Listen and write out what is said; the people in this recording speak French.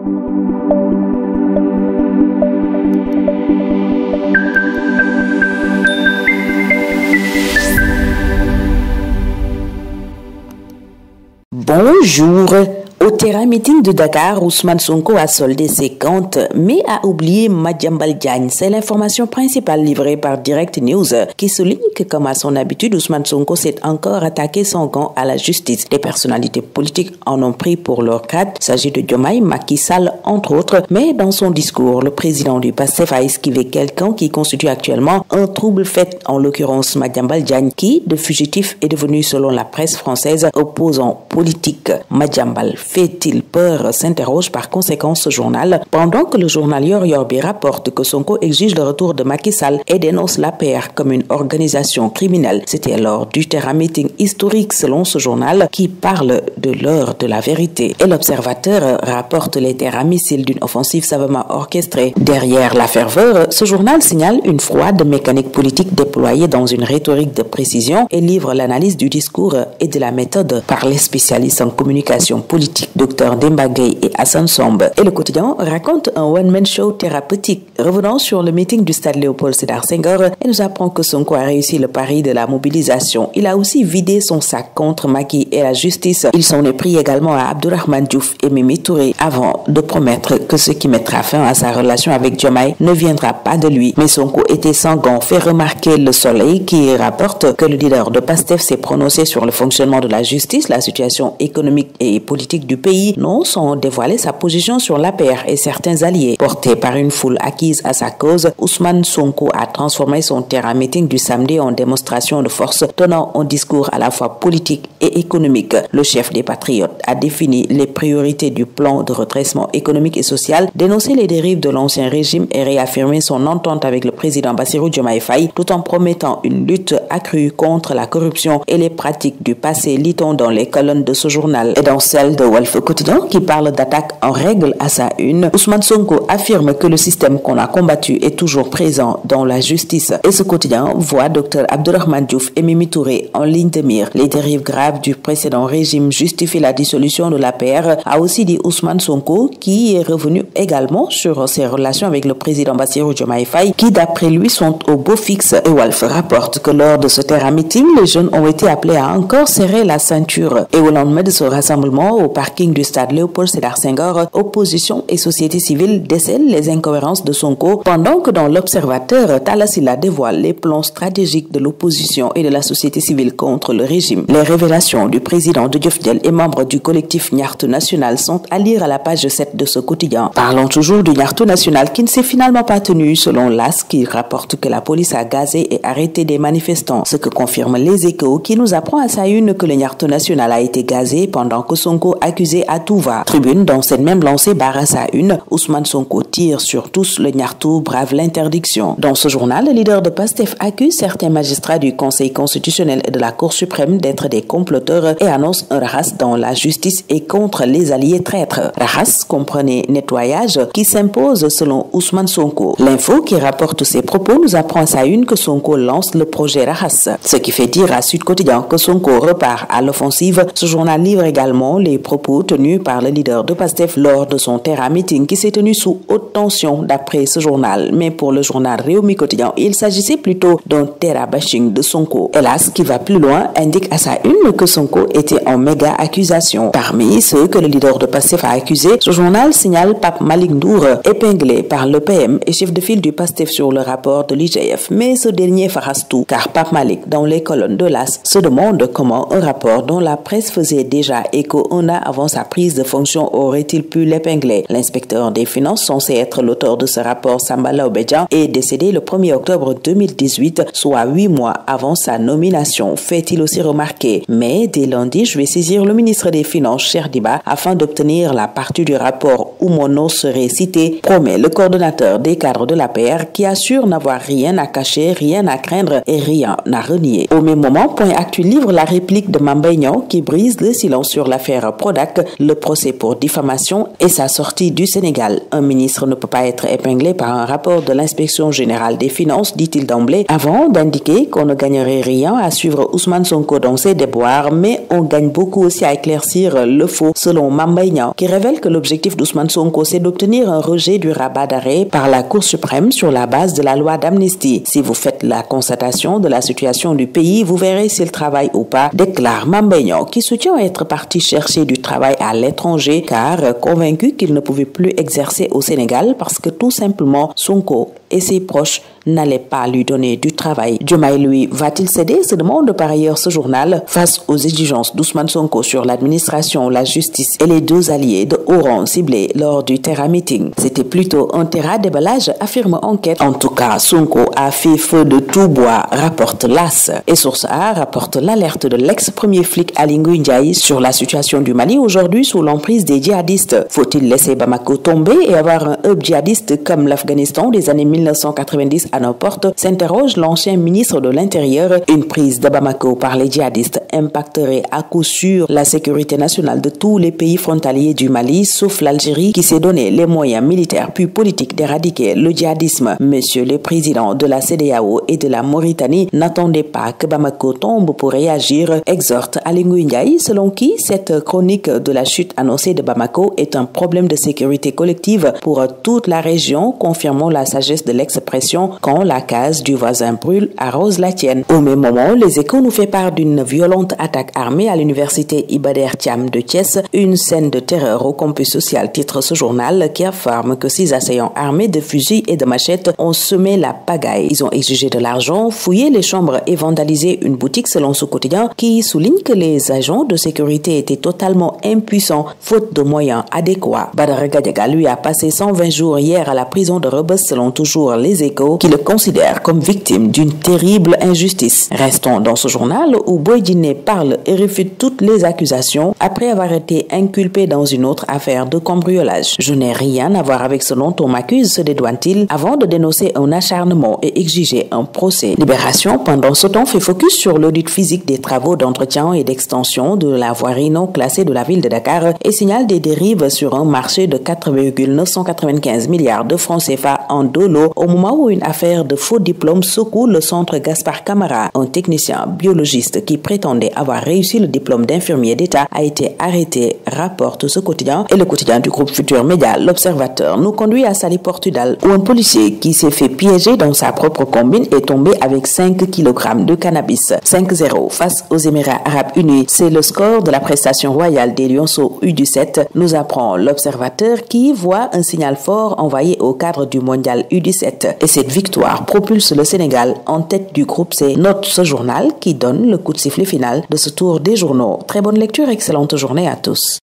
Bonjour. Au terrain meeting de Dakar, Ousmane Sonko a soldé ses comptes, mais a oublié Madiambal Diagne. C'est l'information principale livrée par Direct News, qui souligne que, comme à son habitude, Ousmane Sonko s'est encore attaqué son gant à la justice. Des personnalités politiques en ont pris pour leur grade. Il s'agit de Diomaye, Macky Sall, entre autres. Mais dans son discours, le président du PASTEF a esquivé quelqu'un qui constitue actuellement un trouble fait, en l'occurrence Madiambal Diagne, qui, de fugitif, est devenu, selon la presse française, opposant politique. Madiambal fait-il peur, s'interroge par conséquent ce journal, pendant que le journal Yorbi rapporte que Sonko exige le retour de Macky Sall et dénonce l'APR comme une organisation criminelle. C'était lors du terrain meeting historique selon ce journal qui parle de l'heure de la vérité. Et l'Observateur rapporte les tirs à missiles d'une offensive savamment orchestrée. Derrière la ferveur, ce journal signale une froide mécanique politique déployée dans une rhétorique de précision et livre l'analyse du discours et de la méthode par les spécialistes en communication politique, Dr Demba Gueye et Hassan Somb. Et le quotidien raconte un one-man show thérapeutique. Revenant sur le meeting du stade Léopold Sédar Senghor, il nous apprend que Sonko a réussi le pari de la mobilisation. Il a aussi vidé son sac contre Macky et la justice. Il s'en est pris également à Abdourahmane Diouf et Mimi Touré avant de promettre que ce qui mettra fin à sa relation avec Diomaye ne viendra pas de lui. Mais Sonko était sans gants, fait remarquer Le Soleil qui rapporte que le leader de PASTEF s'est prononcé sur le fonctionnement de la justice, la situation économique et politique du pays, non sans dévoiler sa position sur l'APR et certains alliés. Porté par une foule acquise à sa cause, Ousmane Sonko a transformé son terrain meeting du samedi en démonstration de force, tenant un discours à la fois politique et économique. Le chef des Patriotes a défini les priorités du plan de redressement économique et social, dénoncé les dérives de l'ancien régime et réaffirmé son entente avec le président Bassirou Diomaye Faye, tout en promettant une lutte accrue contre la corruption et les pratiques du passé, lit-on dans les colonnes de ce journal. Et dans celle de Walf Quotidien, qui parle d'attaque en règle à sa une, Ousmane Sonko affirme que le système qu'on a combattu est toujours présent dans la justice. Et ce quotidien voit Dr Abdourahmane Diouf et Mimi Touré en ligne de mire. Les dérives graves du précédent régime justifient la dissolution de l'APR, a aussi dit Ousmane Sonko, qui est revenu également sur ses relations avec le président Bassirou Diomaye Faye, qui d'après lui sont au beau fixe. Et Walf rapporte que lors de ce terrain meeting, les jeunes ont été appelés à encore serrer la ceinture. Et au lendemain de ce rassemblement au parking du stade Léopold Sédar Senghor, opposition et société civile décèlent les incohérences de Sonko, pendant que dans l'Observateur, Talla Sylla dévoile les plans stratégiques de l'opposition et de la société civile contre le régime. Les révélations du président de Diofdiel et membres du collectif Niartu National sont à lire à la page 7 de ce quotidien. Parlons toujours du Niartu National qui ne s'est finalement pas tenu, selon l'AS, qui rapporte que la police a gazé et arrêté des manifestants, ce que confirment les Échos, qui nous apprend à sa une que le Niartu National a été gazé pendant que Sonko accusé à tout va. Tribune, dans cette même lancée, barre à sa une, Ousmane Sonko tire sur tous, le Niartu brave l'interdiction. Dans ce journal, le leader de PASTEF accuse certains magistrats du Conseil constitutionnel et de la Cour suprême d'être des comploteurs et annonce un rahas dans la justice et contre les alliés traîtres. Rahas, comprenez nettoyage, qui s'impose selon Ousmane Sonko. L'info, qui rapporte ses propos, nous apprend à sa une que Sonko lance le projet Rahas, ce qui fait dire à Sud Quotidien que Sonko repart à l'offensive. Ce journal livre également les propos tenus par le leader de PASTEF lors de son terrain meeting qui s'est tenu sous haute tension d'après ce journal. Mais pour le journal Réumi Quotidien, il s'agissait plutôt d'un terrain bashing de Sonko. Hélas, qui va plus loin, indique à sa une que Sonko était en méga accusation. Parmi ceux que le leader de PASTEF a accusés, ce journal signale Pape Malick Ndour, épinglé par le PM et chef de file du PASTEF sur le rapport de l'IGF. Mais ce dernier farasse tout, car Pape Malick, dans les colonnes de l'AS, se demande comment un rapport dont la presse faisait déjà écho un an avant sa prise de fonction aurait-il pu l'épingler. L'inspecteur des finances, censé être l'auteur de ce rapport, Sambala Obedjan, est décédé le 1er octobre 2018, soit 8 mois avant sa nomination, fait-il aussi remarquer. Mais dès lundi, je vais saisir le ministre des Finances, Cheikh Diba, afin d'obtenir la partie du rapport où mon nom serait cité, promet le coordonnateur des cadres de l'APR, qui assure n'avoir rien à cacher, rien à craindre et rien à renier. Au même moment, Point Actu livre la réplique de Mame Mbaye Niang qui brise le silence sur l'affaire Prodac Prodac, le procès pour diffamation et sa sortie du Sénégal. Un ministre ne peut pas être épinglé par un rapport de l'inspection générale des finances, dit-il d'emblée, avant d'indiquer qu'on ne gagnerait rien à suivre Ousmane Sonko dans ses déboires, mais on gagne beaucoup aussi à éclaircir le faux, selon Mame Mbaye Niang, qui révèle que l'objectif d'Ousmane Sonko, c'est d'obtenir un rejet du rabat d'arrêt par la Cour suprême sur la base de la loi d'amnistie. Si vous faites la constatation de la situation du pays, vous verrez s'il travaille ou pas, déclare Mame Mbaye Niang, qui soutient être parti chercher du travail à l'étranger, car convaincu qu'il ne pouvait plus exercer au Sénégal parce que tout simplement Sonko et ses proches n'allaient pas lui donner du travail. Diomaye, lui, va-t-il céder, se demande par ailleurs ce journal, face aux exigences d'Ousmane Sonko sur l'administration, la justice et les deux alliés de haut rang ciblés lors du Terra Meeting. C'était plutôt un terrain déballage, affirme Enquête. En tout cas, Sonko a fait feu de tout bois, rapporte l'AS. Et Source A rapporte l'alerte de l'ex-premier flic Aly Ngouille Ndiaye sur la situation du Mali aujourd'hui sous l'emprise des djihadistes. Faut-il laisser Bamako tomber et avoir un hub djihadiste comme l'Afghanistan des années 1990 à nos portes, s'interroge l'ancien ministre de l'Intérieur. Une prise de Bamako par les djihadistes impacterait à coup sûr la sécurité nationale de tous les pays frontaliers du Mali, sauf l'Algérie qui s'est donné les moyens militaires puis politiques d'éradiquer le djihadisme. Monsieur le président de la CEDEAO et de la Mauritanie n'attendait pas que Bamako tombe pour réagir, exhorte Aly Ngouille Ndiaye, selon qui cette chronique de la chute annoncée de Bamako est un problème de sécurité collective pour toute la région, confirmant la sagesse de l'expression « quand la case du voisin brûle, arrose la tienne ». Au même moment, Les Échos nous fait part d'une violente attaque armée à l'université Iba Der Thiam de Thiès, une scène de terreur au campus social, titre ce journal qui affirme que 6 assaillants armés de fusils et de machettes ont semé la pagaille. Ils ont exigé de l'argent, fouillé les chambres et vandalisé une boutique, selon ce quotidien qui souligne que les agents de sécurité étaient totalement impuissants faute de moyens adéquats. Badara Gadiaga lui a passé 120 jours hier à la prison de Rebeuss, selon toujours Les Échos, qui le considère comme victime d'une terrible injustice. Restons dans ce journal où Boy Djiné parle et réfute toutes les accusations après avoir été inculpé dans une autre affaire de cambriolage. Je n'ai rien à voir avec ce dont on m'accuse, se dédouane-t-il, avant de dénoncer un acharnement et exiger un procès. Libération, pendant ce temps, fait focus sur l'audit physique des travaux d'entretien et d'extension de la voirie non classée de la ville de Dakar et signale des dérives sur un marché de 4,995 milliards de francs CFA en dolo au moment où une affaire de faux diplômes secoue le centre Gaspard Camara. Un technicien biologiste qui prétendait avoir réussi le diplôme d'infirmier d'État a été arrêté, rapporte ce quotidien, et le quotidien du groupe Futur Média, L'Observateur, nous conduit à Saly Portudal où un policier qui s'est fait piéger dans sa propre combine est tombé avec 5 kg de cannabis. 5-0 face aux Émirats Arabes Unis. C'est le score de la prestation royale des Lionceaux U17, nous apprend L'Observateur qui voit un signal fort envoyé au cadre du mondial U17. Et cette victoire propulse le Sénégal en tête du groupe C, note ce journal qui donne le coup de sifflet final de ce tour des journaux. Très bonne lecture, excellente journée à tous.